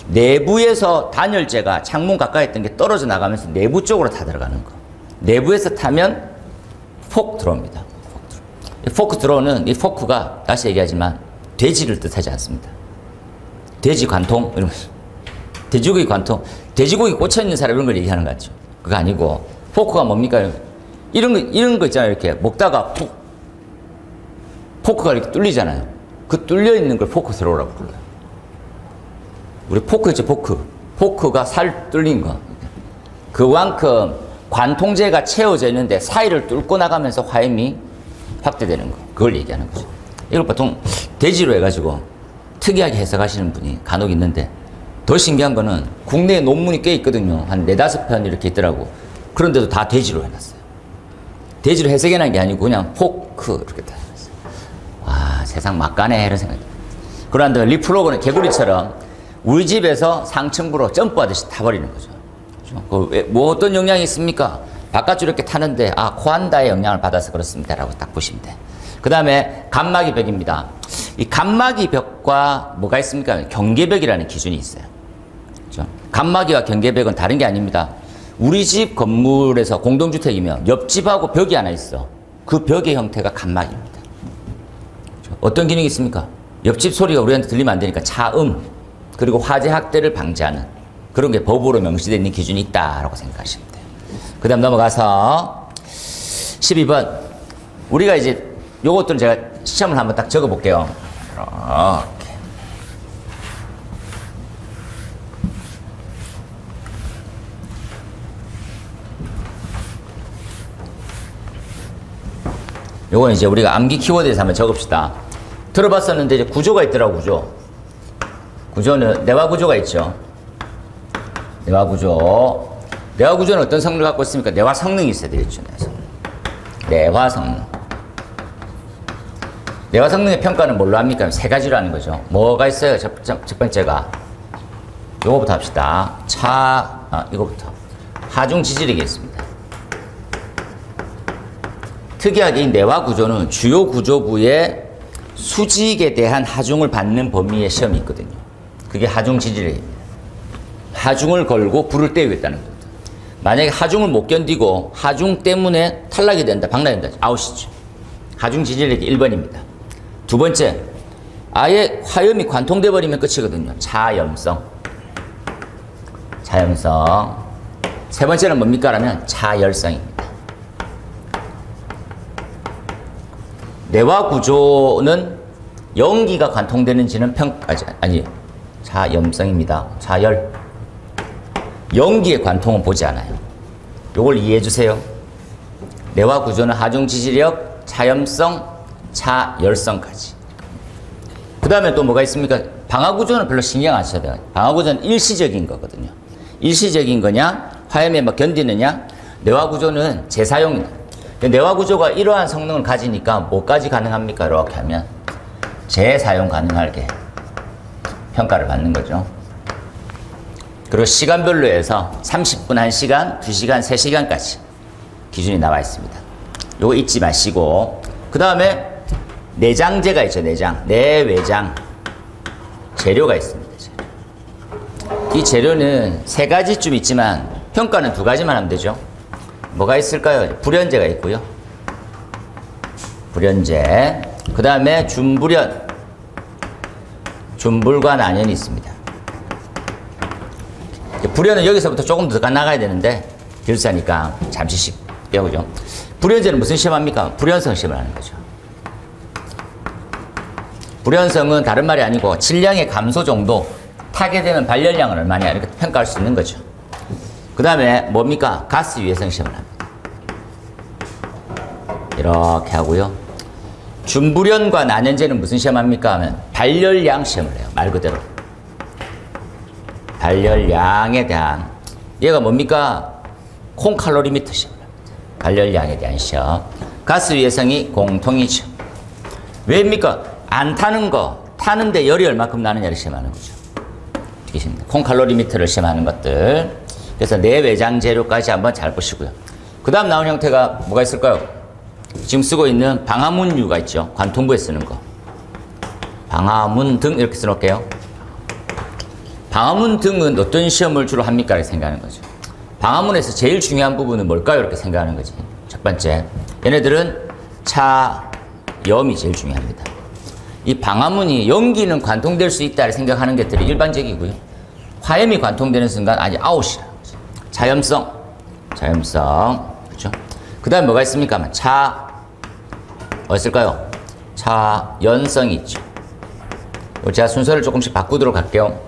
내부에서 단열재가 창문 가까이 있던 게 떨어져 나가면서 내부 쪽으로 다 들어가는 거. 내부에서 타면 포크 드로우입니다. 포크 드로우는 이 포크가 다시 얘기하지만 돼지를 뜻하지 않습니다. 돼지 관통 이러면서 돼지고기 관통, 돼지고기 꽂혀 있는 사람 이런 걸 얘기하는 거 같죠. 그거 아니고 포크가 뭡니까? 이런 거 있잖아요. 이렇게 먹다가 포크가 이렇게 뚫리잖아요. 그 뚫려 있는 걸 포크 드로우라고 불러요. 우리 포크 있죠, 포크. 포크가 살 뚫린 거. 그만큼 관통제가 채워져 있는데 사이를 뚫고 나가면서 화염이 확대되는 거. 그걸 얘기하는 거죠. 이걸 보통 돼지로 해가지고 특이하게 해석하시는 분이 간혹 있는데, 더 신기한 거는 국내에 논문이 꽤 있거든요. 한 4-5편 이렇게 있더라고. 그런데도 다 돼지로 해놨어요. 돼지로 해석해놓은 게 아니고 그냥 포크 이렇게 다 해놨어요. 와, 세상 막가네 이런 생각이. 그런데 리프로그는 개구리처럼 우리 집에서 상층부로 점프하듯이 타버리는 거죠. 뭐 어떤 영향이 있습니까? 바깥으로 이렇게 타는데 코안다의 영향을 받아서 그렇습니다 라고 딱 보시면 돼. 그 다음에 간막이 벽입니다. 이 간막이 벽과 뭐가 있습니까? 경계벽이라는 기준이 있어요. 그렇죠? 간막이와 경계벽은 다른 게 아닙니다. 우리 집 건물에서 공동주택이면 옆집하고 벽이 하나 있어. 그 벽의 형태가 간막입니다. 그렇죠? 어떤 기능이 있습니까? 옆집 소리가 우리한테 들리면 안 되니까 차음, 그리고 화재 확대를 방지하는 그런 게 법으로 명시되어 있는 기준이 있다라고 생각하시면 돼요. 그 다음 넘어가서 12번. 우리가 이제 요것들은 제가 시험을 한번 딱 적어 볼게요. 이렇게. 요건 이제 우리가 암기 키워드에서 한번 적읍시다. 들어봤었는데 이제 구조가 있더라고, 구조. 구조는 내화 구조가 있죠. 내화 구조. 내화 구조는 어떤 성능을 갖고 있습니까? 내화 성능이 있어야 되겠죠. 내화 성능. 내화 성능의 평가는 뭘로 합니까? 세 가지로 하는 거죠. 뭐가 있어요? 첫 번째가 요거부터 합시다. 이거부터 하중 지지력이 있습니다. 특이하게 이 내화 구조는 주요 구조부의 수직에 대한 하중을 받는 범위의 시험이 있거든요. 그게 하중 지지력입니다. 하중을 걸고 불을 떼우겠다는 겁니다. 만약에 하중을 못 견디고 하중 때문에 탈락이 된다, 방락이 된다, 아웃이죠. 하중 지지력이 1번입니다. 두 번째, 아예 화염이 관통돼 버리면 끝이거든요. 자염성. 자염성. 세 번째는 뭡니까? 라면 자열성입니다. 내화 구조는 연기가 관통되는지는 자염성입니다. 자열. 연기의 관통은 보지 않아요. 요걸 이해해 주세요. 내화 구조는 하중 지지력, 자염성, 자열성까지. 그 다음에 또 뭐가 있습니까? 방화 구조는 별로 신경 안 써야 돼요. 방화 구조는 일시적인 거거든요. 일시적인 거냐, 화염에 뭐 견디느냐. 내화 구조는 재사용입니다. 내화 구조가 이러한 성능을 가지니까 뭐까지 가능합니까? 이렇게 하면 재사용 가능하게 평가를 받는 거죠. 그리고 시간별로 해서 30분 1시간, 2시간, 3시간까지 기준이 나와 있습니다. 요거 잊지 마시고, 그 다음에 내장재가 있죠. 내외장 재료가 있습니다. 이 재료는 세 가지쯤 있지만 평가는 두 가지만 하면 되죠. 뭐가 있을까요? 불연재가 있고요. 불연재. 그 다음에 준불연. 준불과 난연이 있습니다. 불연은 여기서부터 조금 더 나가야 되는데 길사니까 잠시씩 배우죠. 불연재는 무슨 시험합니까? 불연성 시험을 하는 거죠. 불연성은 다른 말이 아니고 질량의 감소 정도, 타게 되면 발열량은 얼마냐 이렇게 평가할 수 있는 거죠. 그 다음에 뭡니까? 가스 유해성 시험을 합니다. 이렇게 하고요. 준불연과 난연제는 무슨 시험합니까? 하면 발열량 시험을 해요. 말 그대로. 발열량에 대한, 얘가 뭡니까? 콩칼로리미터 시험을 합니다. 발열량에 대한 시험. 가스 유해성이 공통이죠. 왜입니까? 안 타는 거, 타는데 열이 얼마큼 나느냐를 시험하는 거죠. 콩칼로리미터를 시험하는 것들. 그래서 내외장 재료까지 한번 잘 보시고요. 그 다음 나온 형태가 뭐가 있을까요? 지금 쓰고 있는 방화문유가 있죠. 관통부에 쓰는 거. 방화문 등 이렇게 써놓을게요. 방화문 등은 어떤 시험을 주로 합니까? 이렇게 생각하는 거죠. 방화문에서 제일 중요한 부분은 뭘까요? 이렇게 생각하는 거지. 첫 번째, 얘네들은 차염이 제일 중요합니다. 이 방화문이 연기는 관통될 수 있다 생각하는 것들이 일반적이고요. 화염이 관통되는 순간 아주 아웃이라. 자염성, 그렇죠? 그 다음에 뭐가 있습니까? 뭐가 있을까요? 차연성이 있죠. 제가 순서를 조금씩 바꾸도록 할게요.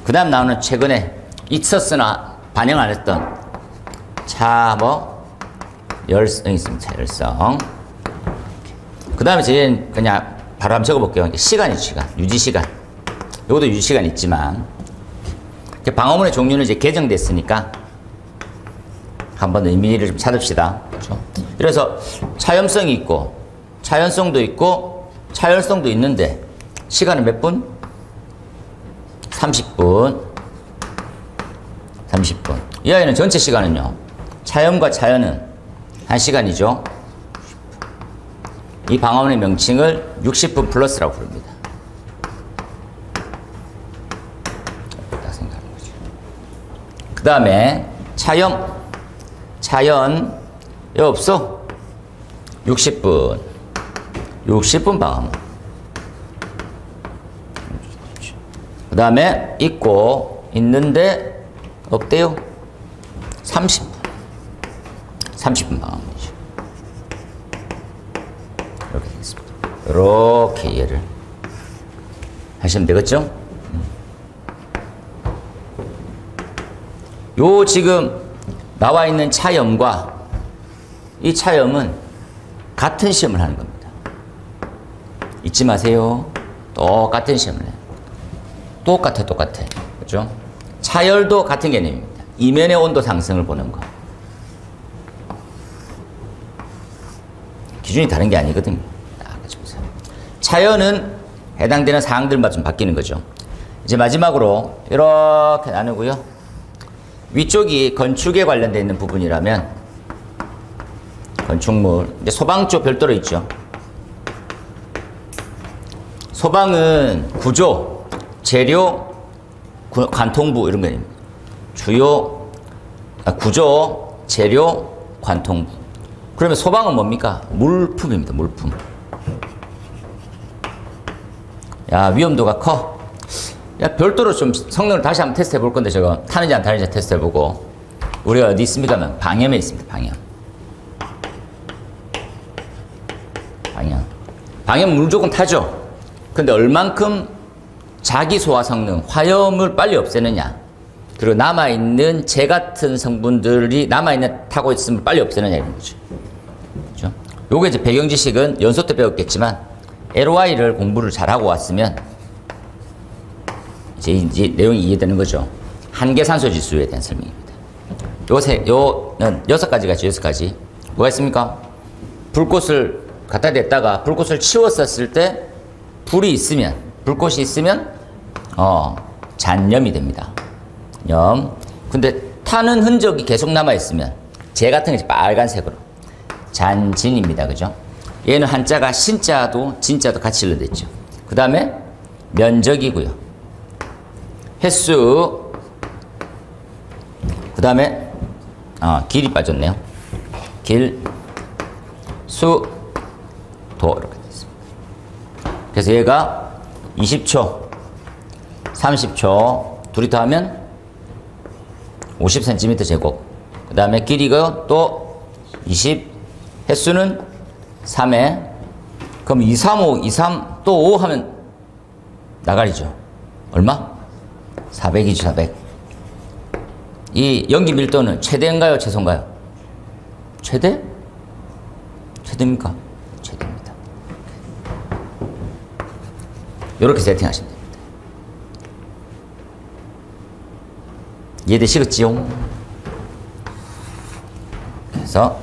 그 다음 나오는 최근에 있었으나 반영 안 했던 열성이 있습니다. 차열성. 그 다음에 저희는 그냥 바로 한번 적어볼게요. 시간이죠, 시간. 유지시간. 이것도 유지시간 있지만, 방어문의 종류는 이제 개정됐으니까, 한 번 더 의미를 좀 찾읍시다. 그렇죠? 그래서 차염성이 있고, 차연성도 있고, 차열성도 있는데, 시간은 몇 분? 30분. 30분. 이 아이는 전체 시간은요, 차염과 차연은 1시간이죠. 이 방어문의 명칭을 60분 플러스라고 부릅니다. 그 다음에 차연 여기 없어? 60분 방어문. 그 다음에 있는데 없대요. 30분 방어문이죠. 이렇게 되겠습니다. 이렇게 이해를 하시면 되겠죠? 요 지금 나와 있는 차염과 이 차염은 같은 시험을 하는 겁니다. 잊지 마세요. 똑같은 시험을 해요. 똑같아. 그렇죠? 차열도 같은 개념입니다. 이면의 온도 상승을 보는 거. 기준이 다른 게 아니거든요. 같이 보세요. 차연은 해당되는 사항들만 좀 바뀌는 거죠. 이제 마지막으로 이렇게 나누고요. 위쪽이 건축에 관련되어 있는 부분이라면 건축물, 이제 소방 쪽 별도로 있죠. 소방은 구조, 재료, 관통부 이런 거입니다. 구조, 재료, 관통부. 그러면 소방은 뭡니까? 물품입니다. 물품. 야, 위험도가 커. 야, 별도로 좀 성능을 다시 한번 테스트 해볼 건데, 저거 타는지 안 타는지 테스트 해보고. 우리가 어디 있습니까? 방염에 있습니다. 방염 무조건 타죠. 근데 얼만큼 자기 소화 성능, 화염을 빨리 없애느냐, 그리고 남아있는 재 같은 성분들이 타고 있으면 빨리 없애느냐 이런 거죠. 그렇죠? 요게 이제 배경 지식은 연소 때 배웠겠지만 LOI를 공부를 잘하고 왔으면 이제 내용이 이해되는 거죠. 한계산소 지수에 대한 설명입니다. 요는 6가지가 있죠. 6가지. 뭐가 있습니까? 불꽃을 갖다 댔다가 불꽃을 치웠었을 때 불꽃이 있으면 잔염이 됩니다. 근데 타는 흔적이 계속 남아있으면 재 같은 게 빨간색으로 잔진입니다. 그죠? 얘는 한자가 신자도 진자도 같이 일러댔죠. 그 다음에 면적이고요. 횟수, 그 다음에 길이 빠졌네요. 길, 수, 도 이렇게 됐습니다. 그래서 얘가 20초, 30초 둘이 더하면 50cm 제곱. 그 다음에 길이가 또 20, 횟수는 3회. 그럼 2, 3, 5, 2, 3, 또 5 하면 나가리죠. 얼마? 400이죠, 400. 이 연기 밀도는 최대인가요, 최소인가요? 최대? 최대입니까? 최대입니다. 이렇게 세팅하시면 됩니다. 이해되시겠지요? 그래서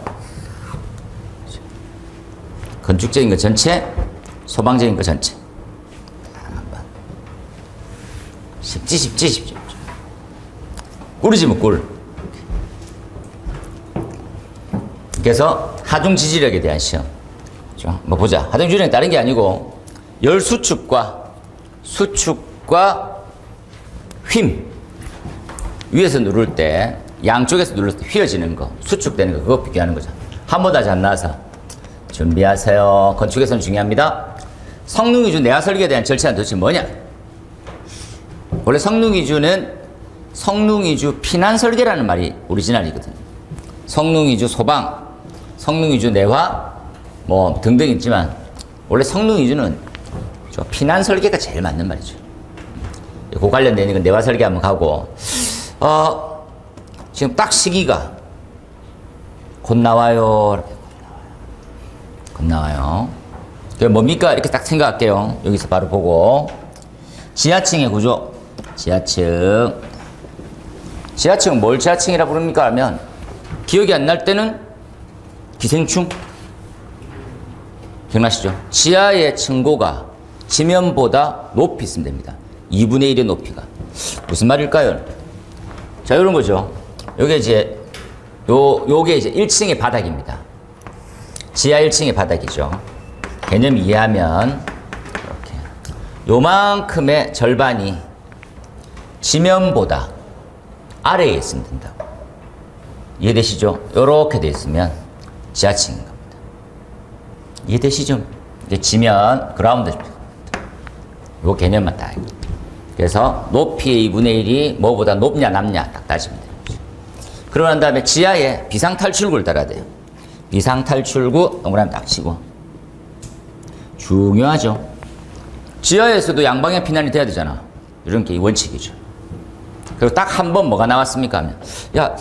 건축적인 것 전체, 소방적인 것 전체. 쉽지. 꿀이지 뭐 꿀. 그래서 하중 지지력에 대한 시험. 뭐 보자. 하등 규정이 다른 게 아니고 열 수축과 힘 위에서 누를 때 양쪽에서 눌렀을 때 휘어지는 거, 수축되는 거 그거 비교하는 거죠. 한 번 다 잘 나와서 준비하세요. 건축에서는 중요합니다. 성능위주 내화 설계에 대한 절차는 도대체 뭐냐? 원래 성능위주 피난 설계라는 말이 오리지널이거든요. 성능위주 소방, 성능위주 내화 뭐 등등 있지만 원래 성능위주는 저 피난 설계가 제일 맞는 말이죠. 그 관련된 이건 내화 설계 한번 가고 지금 딱 시기가 곧 나와요. 곧 나와요. 그게 뭡니까? 이렇게 딱 생각할게요. 여기서 바로 보고 지하층의 구조. 지하층은 뭘 지하층이라 부릅니까? 하면 기억이 안 날 때는 기생충. 기억나시죠? 지하의 층고가 지면보다 높이 있으면 됩니다. 2분의 1의 높이가. 무슨 말일까요? 자, 이런 거죠. 요게 이제, 요게 이제 1층의 바닥입니다. 지하 1층의 바닥이죠. 개념 이해하면, 이렇게. 요만큼의 절반이 지면보다 아래에 있으면 된다고. 이해되시죠? 요렇게 돼 있으면 지하층인 겁니다. 이해되시죠? 이제 지면, 그라운드. 요 개념만 딱. 그래서 높이의 2분의 1이 뭐보다 높냐 낮냐 딱 따지면 되는 거죠. 그러고 난 다음에 지하에 비상탈출구를 달아야 돼요. 비상탈출구 동그라미 딱 치고. 중요하죠. 지하에서도 양방향 피난이 돼야 되잖아. 이런 게 원칙이죠. 그리고 딱 한 번 뭐가 나왔습니까 하면 야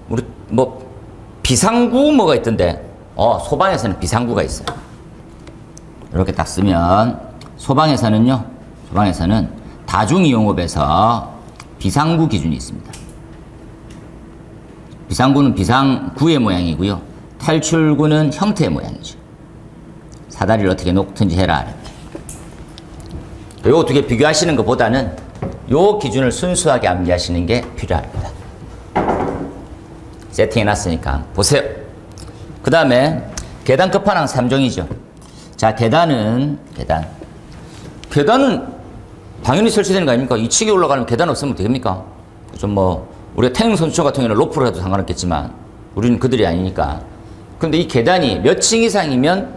우리 뭐 비상구 뭐가 있던데 소방에서는 비상구가 있어요. 이렇게 딱 쓰면 소방에서는 다중이용업에서 비상구 기준이 있습니다. 비상구는 비상구의 모양이고요. 탈출구는 형태의 모양이죠. 사다리를 어떻게 놓든지 해라. 이렇게. 요 두 개 비교하시는 것보다는 요 기준을 순수하게 암기하시는 게 필요합니다. 세팅해놨으니까 보세요. 그 다음에 계단 끝판왕 3종이죠. 자, 계단은 당연히 설치되는 거 아닙니까? 2층에 올라가면 계단 없으면 됩니까? 좀 뭐 우리가 태릉 선수촌 같은 경우는 로프로 해도 상관없겠지만 우리는 그들이 아니니까. 근데 이 계단이 몇 층 이상이면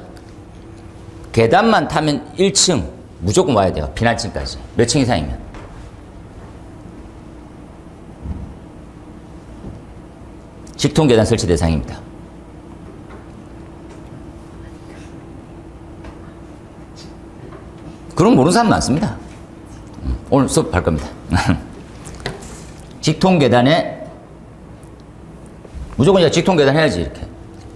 계단만 타면 1층 무조건 와야 돼요. 피난층까지. 몇 층 이상이면. 직통 계단 설치 대상입니다. 그럼 모르는 사람 많습니다. 오늘 수업할 겁니다. 직통 계단에 무조건 직통 계단 해야지 이렇게.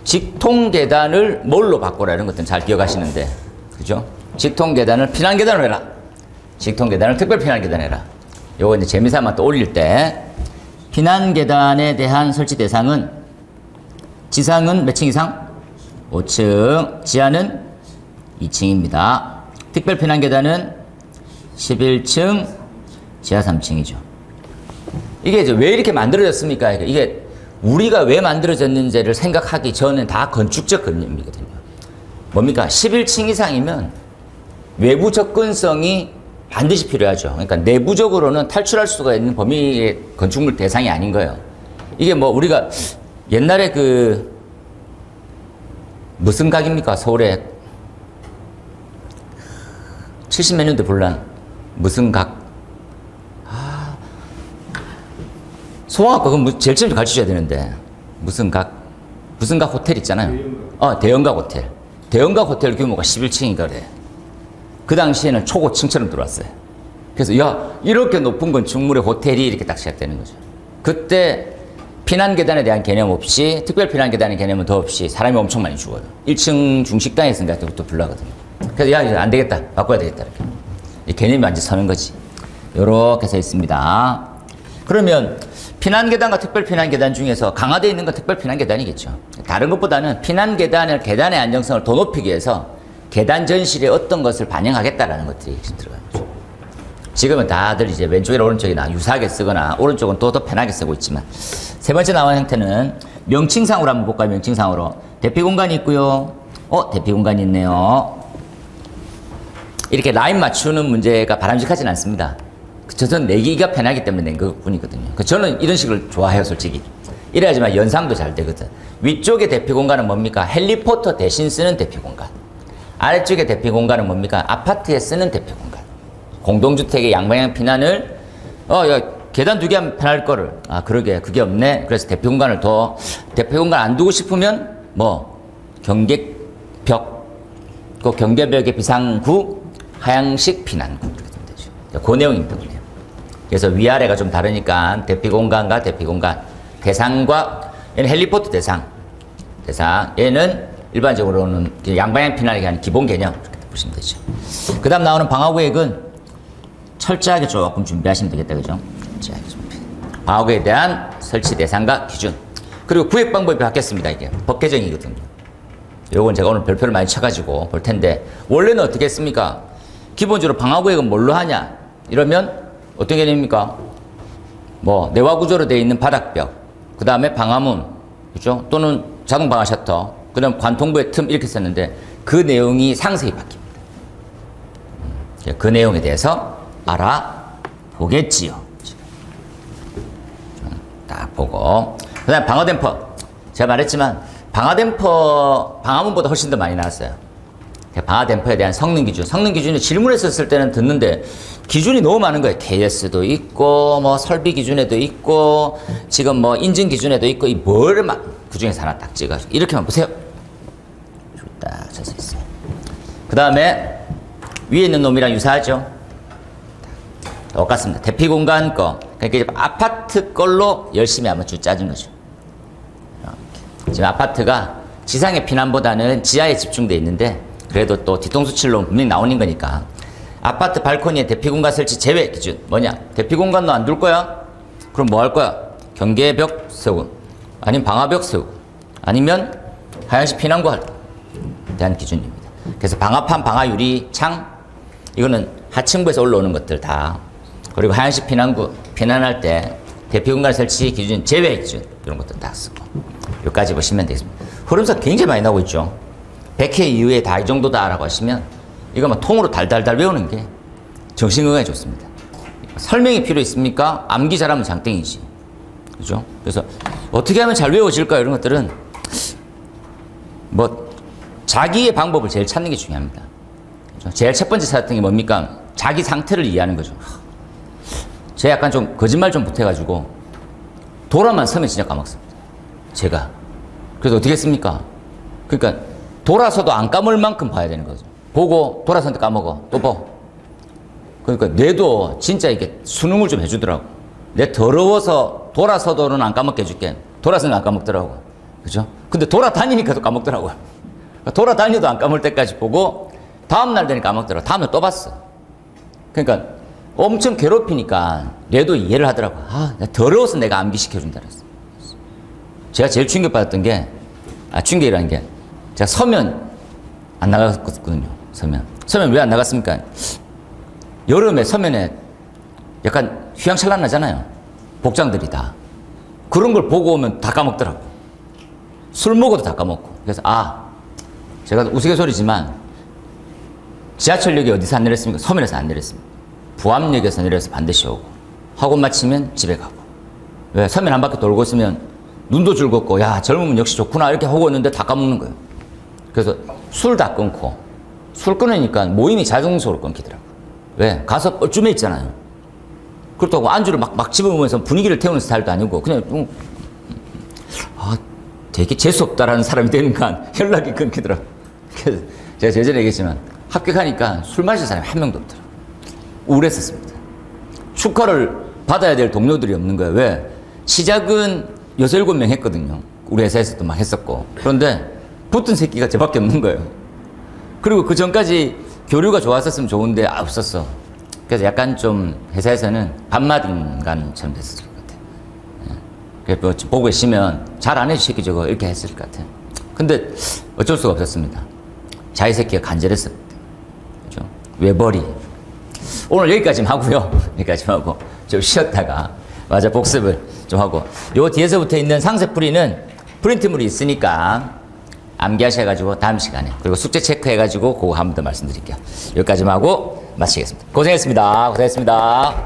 직통 계단을 뭘로 바꿔라 이런 것들은 잘 기억하시는데, 그죠? 직통 계단을 피난 계단으로 해라. 직통 계단을 특별 피난 계단 해라. 요거 이제 재미삼아 또 올릴 때 피난 계단에 대한 설치 대상은 지상은 몇 층 이상? 5층. 지하는 2층입니다. 특별 피난 계단은 11층, 지하 3층이죠. 이게 이제 왜 이렇게 만들어졌습니까? 이게 우리가 왜 만들어졌는지를 생각하기 전에 다 건축적 개념이거든요. 뭡니까? 11층 이상이면 외부 접근성이 반드시 필요하죠. 그러니까 내부적으로는 탈출할 수가 있는 범위의 건축물 대상이 아닌 거예요. 이게 뭐 우리가 옛날에 무슨 각입니까? 서울에 70몇 년대 불난 무슨 각? 소방학과 그건 제일 처음 가르쳐줘야 되는데 무슨 각 호텔 있잖아요. 대형각 호텔. 대형각 호텔 규모가 11층이더래. 그 당시에는 초고층처럼 들어왔어요. 그래서 야 이렇게 높은 건축물의 호텔이 이렇게 딱 시작되는 거죠. 그때 피난 계단에 대한 개념 없이 특별 피난 계단의 개념은 더 없이 사람이 엄청 많이 죽어요. 1층 중식당에서인가 또 불나거든요. 그래서 야 이제 안 되겠다. 바꿔야 되겠다. 이렇게. 이 개념이 완전 서는 거지. 요렇게 서 있습니다. 그러면 피난 계단과 특별 피난 계단 중에서 강화되어 있는 건 특별 피난 계단이겠죠. 다른 것보다는 피난 계단의 안정성을 더 높이기 위해서 계단 전실에 어떤 것을 반영하겠다라는 것들이 들어가는 거죠. 지금은 다들 이제 왼쪽이나 오른쪽이나 유사하게 쓰거나 오른쪽은 또 더 편하게 쓰고 있지만 세 번째 나온 형태는 명칭상으로 한번 볼까요? 명칭상으로 대피 공간이 있고요. 대피 공간이 있네요. 이렇게 라인 맞추는 문제가 바람직하진 않습니다. 저는 내기가 편하기 때문에 낸 것뿐이거든요. 저는 이런 식을 좋아해요, 솔직히. 이래야지만 연상도 잘 되거든. 위쪽의 대피 공간은 뭡니까? 헬리포터 대신 쓰는 대피 공간. 아래쪽의 대피 공간은 뭡니까? 아파트에 쓰는 대피 공간. 공동주택의 양방향 피난을 야, 계단 2개 하면 편할 거를 그러게 그게 없네. 그래서 대피 공간을 대피 공간 안 두고 싶으면 뭐 경계벽, 그 경계벽의 비상구, 하향식 피난구 이렇게 되면 되죠. 그 내용입니다. 그래서 위아래가 좀 다르니까 대피 공간과 대피 공간 대상과 얘는 헬리포트 대상 얘는 일반적으로는 양방향 피난에 대한 기본 개념 이렇게 보시면 되죠. 그 다음 나오는 방화구획은 철저하게 조금 준비하시면 되겠다, 그죠? 방화구에 대한 설치 대상과 기준. 그리고 구획 방법이 바뀌었습니다. 이게 법 개정이거든요. 요건 제가 오늘 별표를 많이 쳐가지고 볼 텐데, 원래는 어떻게 했습니까? 기본적으로 방화구획은 뭘로 하냐? 이러면 어떤 개념입니까? 뭐 내화 구조로 되어 있는 바닥벽, 그 다음에 방화문, 그죠? 또는 자동 방화 셔터, 그 다음 관통부의 틈 이렇게 썼는데 그 내용이 상세히 바뀝니다. 그 내용에 대해서 알아보겠지요. 딱 보고. 그 다음에 방화댐퍼. 제가 말했지만 방화댐퍼, 방화문보다 훨씬 더 많이 나왔어요. 방화댐퍼에 대한 성능 기준. 성능 기준을 질문했었을 때는 듣는데 기준이 너무 많은 거예요. KS도 있고, 뭐 설비 기준에도 있고, 지금 뭐 인증 기준에도 있고, 이 뭐를 막 그 중에서 하나 딱 찍어가지고 이렇게만 보세요. 딱 쳐서 있어요. 그 다음에 위에 있는 놈이랑 유사하죠? 똑같습니다. 대피 공간 거. 그러니까 아파트 걸로 열심히 한번 쭉 짜준 거죠. 이렇게. 지금 아파트가 지상의 피난보다는 지하에 집중되어 있는데 그래도 또 뒤통수 칠로 분명히 나오는 거니까 아파트 발코니에 대피 공간 설치 제외 기준 뭐냐? 대피 공간도 안 둘 거야? 그럼 뭐 할 거야? 경계벽 세우고 아니면 방화벽 세우고 아니면 하향식 피난구에 대한 기준입니다. 그래서 방화판, 방화유리, 창 이거는 하층부에서 올라오는 것들 다, 그리고 하향식 피난구 피난할 때 대피 공간 설치 기준 제외 기준 이런 것들 다 쓰고 여기까지 보시면 되겠습니다. 흐름상 굉장히 많이 나오고 있죠. 100회 이후에 다 이 정도다 라고 하시면 이거 막 통으로 달달달 외우는 게 정신건강에 좋습니다. 설명이 필요 있습니까? 암기 잘하면 장땡이지. 그죠? 그래서 어떻게 하면 잘 외워질까 이런 것들은 뭐 자기의 방법을 제일 찾는 게 중요합니다. 그죠? 제일 첫 번째 찾았던 게 뭡니까? 자기 상태를 이해하는 거죠. 제가 약간 좀 거짓말 좀 보태가지고 돌아만 서면 진짜 까먹습니다. 제가. 그래서 어떻게 했습니까? 그러니까 돌아서도 안 까먹을 만큼 봐야 되는 거죠. 보고 돌아서는데 까먹어. 또 봐. 그러니까 뇌도 진짜 이게 수능을 좀 해주더라고. 내 더러워서 돌아서도는 안 까먹게 해줄게. 돌아서는 안 까먹더라고. 그죠? 근데 돌아다니니까 또 까먹더라고요. 돌아다니도 안 까먹을 때까지 보고 다음날 되니까 까먹더라고. 다음날 또 봤어. 그러니까 엄청 괴롭히니까 뇌도 이해를 하더라고. 더러워서 내가 암기시켜준다 그랬어. 제가 제일 충격받았던 게, 충격이라는 게, 제가 서면 안 나갔거든요. 서면 왜 안 나갔습니까? 여름에 서면에 약간 휘황찬란하잖아요. 복장들이 다. 그런 걸 보고 오면 다 까먹더라고. 술 먹어도 다 까먹고. 그래서 제가 우스갯소리지만 지하철역이 어디서 안 내렸습니까? 서면에서 안 내렸습니다. 부암역에서 내려서 반드시 오고 학원 마치면 집에 가고. 왜? 서면 한 바퀴 돌고 있으면 눈도 즐겁고 야 젊으면 역시 좋구나 이렇게 하고 있는데 다 까먹는 거예요. 그래서 술 다 끊고, 술 끊으니까 모임이 자동적으로 끊기더라고요. 왜? 가서 뻘쭘해 있잖아요. 그렇다고 안주를 막 집어먹으면서 분위기를 태우는 스타일도 아니고 그냥 되게 재수없다라는 사람이 되니까 연락이 끊기더라고요. 그래서 제가 예전에 얘기했지만 합격하니까 술 마실 사람이 한 명도 없더라고요. 우울했었습니다. 축하를 받아야 될 동료들이 없는 거예요. 왜? 시작은 6, 7명 했거든요. 우리 회사에서도 막 했었고. 그런데 붙은 새끼가 저밖에 없는 거예요. 그리고 그 전까지 교류가 좋았었으면 좋은데 없었어. 그래서 약간 좀 회사에서는 반맛 인간처럼 됐을 것 같아요. 그래서 보고 계시면 잘 안 해주 새끼 저거 이렇게 했을 것 같아요. 근데 어쩔 수가 없었습니다. 자기 새끼가 간절했습니다. 그죠? 외벌이. 오늘 여기까지만 하고요. 여기까지만 하고 좀 쉬었다가 맞아 복습을 좀 하고, 요 뒤에서 붙어 있는 상세풀이는 프린트물이 있으니까 암기하셔가지고 다음 시간에 그리고 숙제 체크해가지고 그거 한 번 더 말씀드릴게요. 여기까지만 하고 마치겠습니다. 고생했습니다. 고생했습니다.